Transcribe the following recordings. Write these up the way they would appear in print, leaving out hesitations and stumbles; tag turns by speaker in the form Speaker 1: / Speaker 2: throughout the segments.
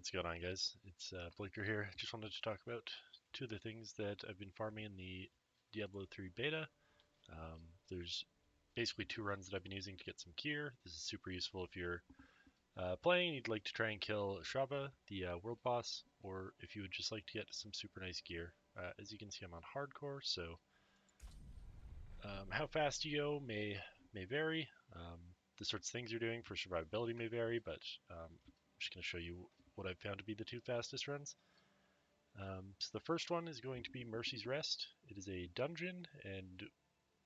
Speaker 1: What's going on, guys? It's Blinker here. Just wanted to talk about two of the things that I've been farming in the Diablo 3 beta. There's basically two runs that I've been using to get some gear. This is super useful if you're playing and you'd like to try and kill Shava, the world boss, or if you would just like to get some super nice gear. As you can see, I'm on hardcore, so how fast you go may vary. The sorts of things you're doing for survivability may vary, but I'm just going to show you what I've found to be the two fastest runs. So the first one is going to be Mercy's Rest. It is a dungeon, and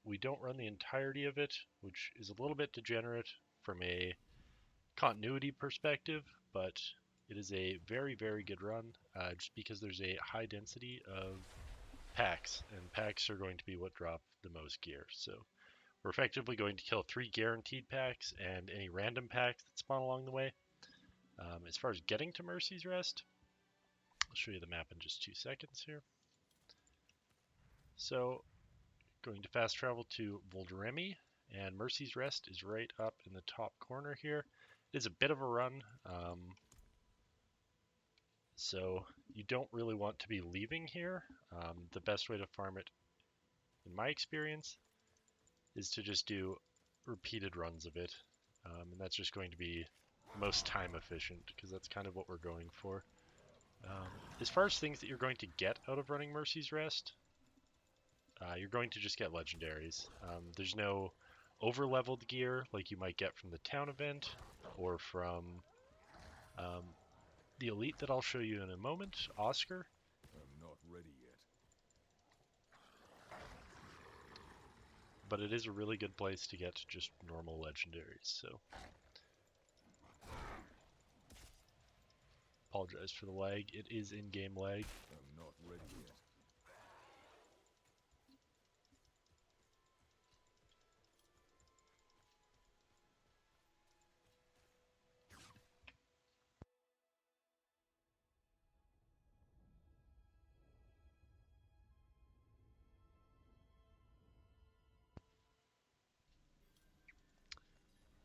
Speaker 1: we don't run the entirety of it, which is a little bit degenerate from a continuity perspective, but it is a very, very good run, just because there's a high density of packs, and packs are going to be what drop the most gear. So we're effectively going to kill 3 guaranteed packs and any random packs that spawn along the way. As far as getting to Mercy's Rest, I'll show you the map in just 2 seconds here. So, going to fast travel to Voldremy, and Mercy's Rest is right up in the top corner here. It is a bit of a run, so you don't really want to be leaving here. The best way to farm it, in my experience, is to just do repeated runs of it, and that's just going to be most time efficient, because that's kind of what we're going for. As far as things that you're going to get out of running Mercy's Rest, you're going to just get legendaries. There's no over-leveled gear like you might get from the town event or from the elite that I'll show you in a moment, Oscar.
Speaker 2: I'm not ready yet.
Speaker 1: But it is a really good place to get just normal legendaries, so apologize for the lag. It is in-game lag.
Speaker 2: I'm not ready yet.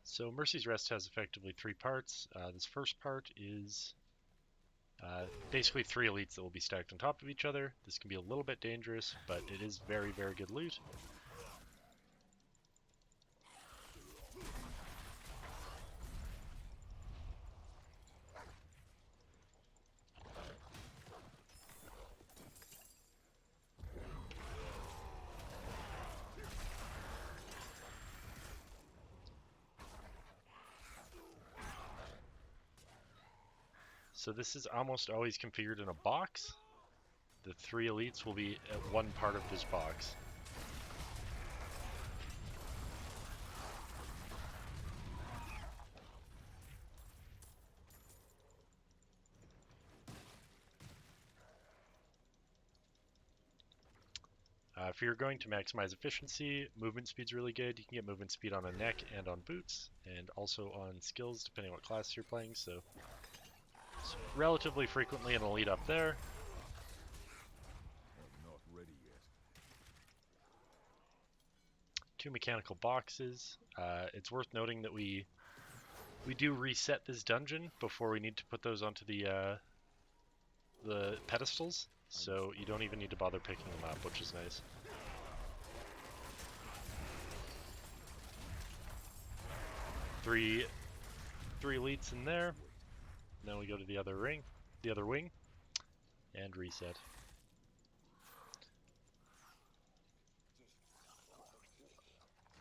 Speaker 1: So Mercy's Rest has effectively 3 parts. This first part is basically 3 elites that will be stacked on top of each other. This can be a little bit dangerous, but it is very, very good loot. So this is almost always configured in a box. The 3 elites will be at one part of this box. If you're going to maximize efficiency, movement speed's really good. You can get movement speed on a neck and on boots, and also on skills depending on what class you're playing, so it's relatively frequently an elite up there.
Speaker 2: I'm not ready yet.
Speaker 1: 2 mechanical boxes. It's worth noting that we do reset this dungeon before we need to put those onto the pedestals, so you don't even need to bother picking them up, which is nice. Three elites in there. Then we go to the other wing, and reset.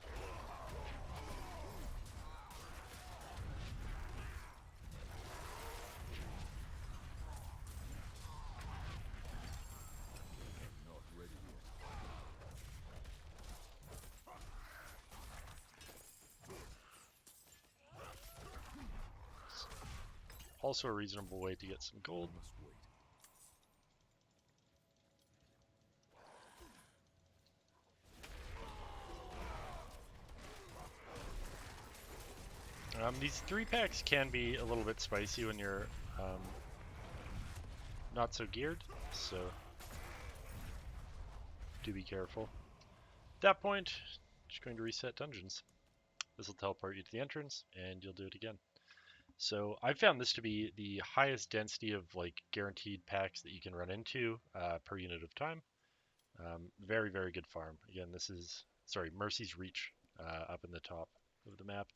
Speaker 2: I'm not ready yet.
Speaker 1: Also a reasonable way to get some gold.
Speaker 2: I must wait.
Speaker 1: These 3 packs can be a little bit spicy when you're not so geared, so do be careful. At that point, just going to reset dungeons. This will teleport you to the entrance, and you'll do it again. So I found this to be the highest density of like guaranteed packs that you can run into per unit of time. Very, very good farm. Again, this is, sorry, Mercy's Reach up in the top of the map.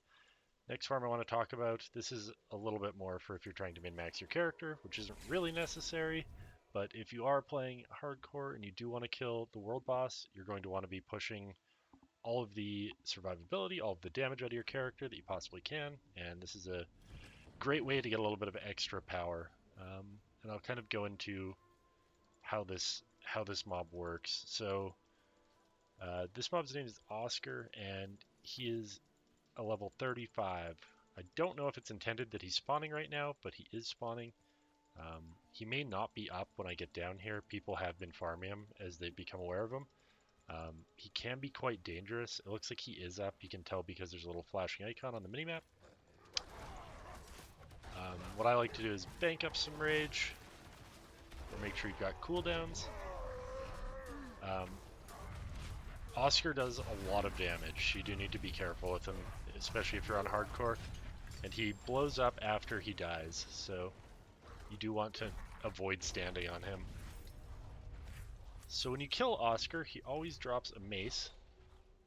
Speaker 1: Next farm I want to talk about, this is a little bit more for if you're trying to min-max your character, which isn't really necessary, but if you are playing hardcore and you do want to kill the world boss, you're going to want to be pushing all of the survivability, all of the damage out of your character that you possibly can, and this is a great way to get a little bit of extra power. And I'll kind of go into how this mob works. So this mob's name is Oscar, and he is a level 35. I don't know if it's intended that he's spawning right now, but he is spawning. He may not be up when I get down here. People have been farming him as they become aware of him. He can be quite dangerous. It looks like he is up. You can tell because there's a little flashing icon on the minimap. What I like to do is bank up some rage, or make sure you've got cooldowns. Um, Oscar does a lot of damage. You do need to be careful with him, especially if you're on hardcore. And he blows up after he dies, so you do want to avoid standing on him. So when you kill Oscar, he always drops a mace.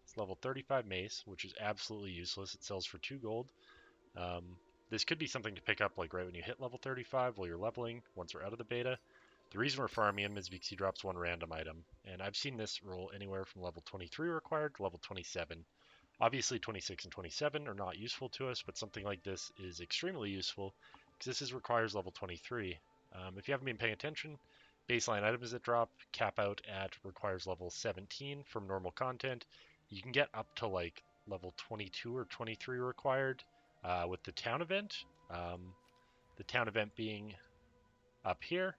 Speaker 1: It's level 35 mace, which is absolutely useless. It sells for 2 gold. Um, this could be something to pick up like right when you hit level 35 while you're leveling, once we're out of the beta. The reason we're farming him is because he drops 1 random item, and I've seen this roll anywhere from level 23 required to level 27. Obviously 26 and 27 are not useful to us, but something like this is extremely useful because requires level 23. If you haven't been paying attention, baseline items that drop cap out at requires level 17 from normal content. You can get up to like level 22 or 23 required with the town event. The town event being up here,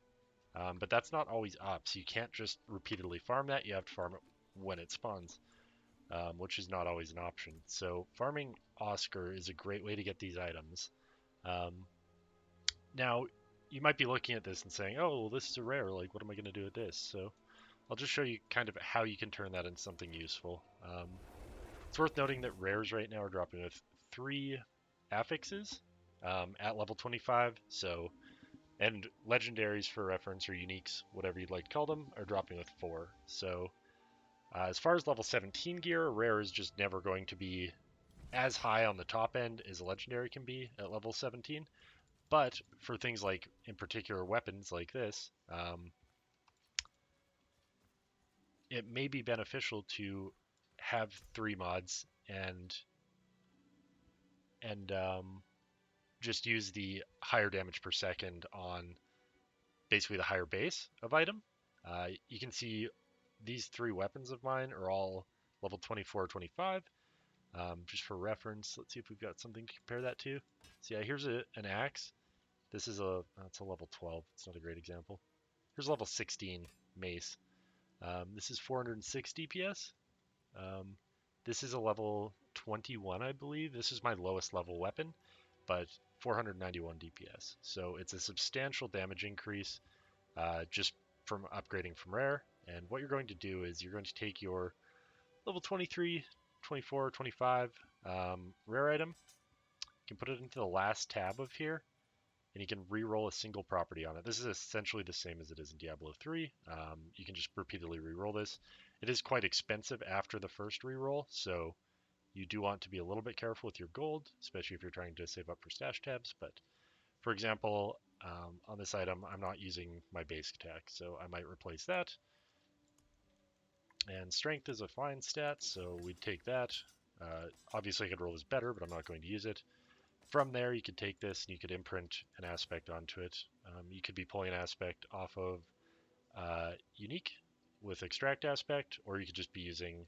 Speaker 1: but that's not always up, so you can't just repeatedly farm that. You have to farm it when it spawns. Which is not always an option. So farming Oscar is a great way to get these items. Um, Now, you might be looking at this and saying, oh, well, this is a rare, like what am I going to do with this? So I'll just show you kind of how you can turn that into something useful. It's worth noting that rares right now are dropping with 3 affixes at level 25, so, and legendaries for reference, or uniques, whatever you'd like to call them, are dropping with 4. So as far as level 17 gear, a rare is just never going to be as high on the top end as a legendary can be at level 17. But for things like, in particular, weapons like this, it may be beneficial to have 3 mods and just use the higher damage per second on basically the higher base of item. You can see these 3 weapons of mine are all level 24 25. Just for reference, let's see if we've got something to compare that to. So yeah, here's an axe. This is it's a level 12. It's not a great example. Here's level 16 mace. This is 406 DPS. Um, this is a level 21, I believe. This is my lowest level weapon, but 491 DPS. So it's a substantial damage increase just from upgrading from rare. And what you're going to do is you're going to take your level 23, 24, 25 rare item. You can put it into the last tab of here, and you can re-roll a single property on it. This is essentially the same as it is in Diablo 3. You can just repeatedly re-roll this. It is quite expensive after the first re-roll, so you do want to be a little bit careful with your gold, especially if you're trying to save up for stash tabs. But for example, on this item, I'm not using my basic attack, so I might replace that. And strength is a fine stat, so we'd take that. Obviously, I could roll this better, but I'm not going to use it. From there, you could take this and you could imprint an aspect onto it. You could be pulling an aspect off of unique with extract aspect, or you could just be using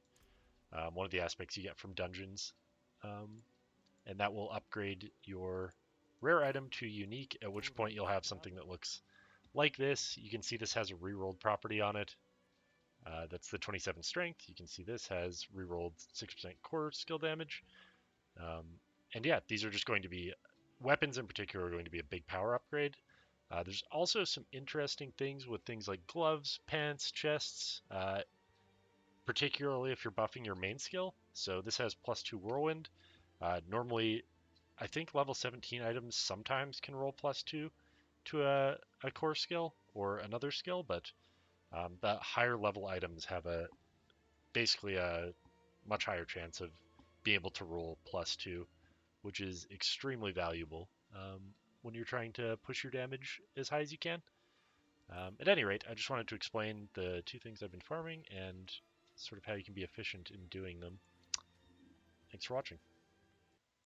Speaker 1: one of the aspects you get from dungeons, and that will upgrade your rare item to unique, at which point you'll have something that looks like this. You can see this has a rerolled property on it. That's the 27 strength. You can see this has rerolled 6% core skill damage. And yeah, these are just going to be, weapons in particular are going to be a big power upgrade. There's also some interesting things with things like gloves, pants, chests, particularly if you're buffing your main skill. So this has +2 whirlwind. Normally, I think level 17 items sometimes can roll +2 to a core skill or another skill, but the higher level items have basically a much higher chance of being able to roll +2, which is extremely valuable when you're trying to push your damage as high as you can. At any rate, I just wanted to explain the two things I've been farming and sort of how you can be efficient in doing them. Thanks for watching.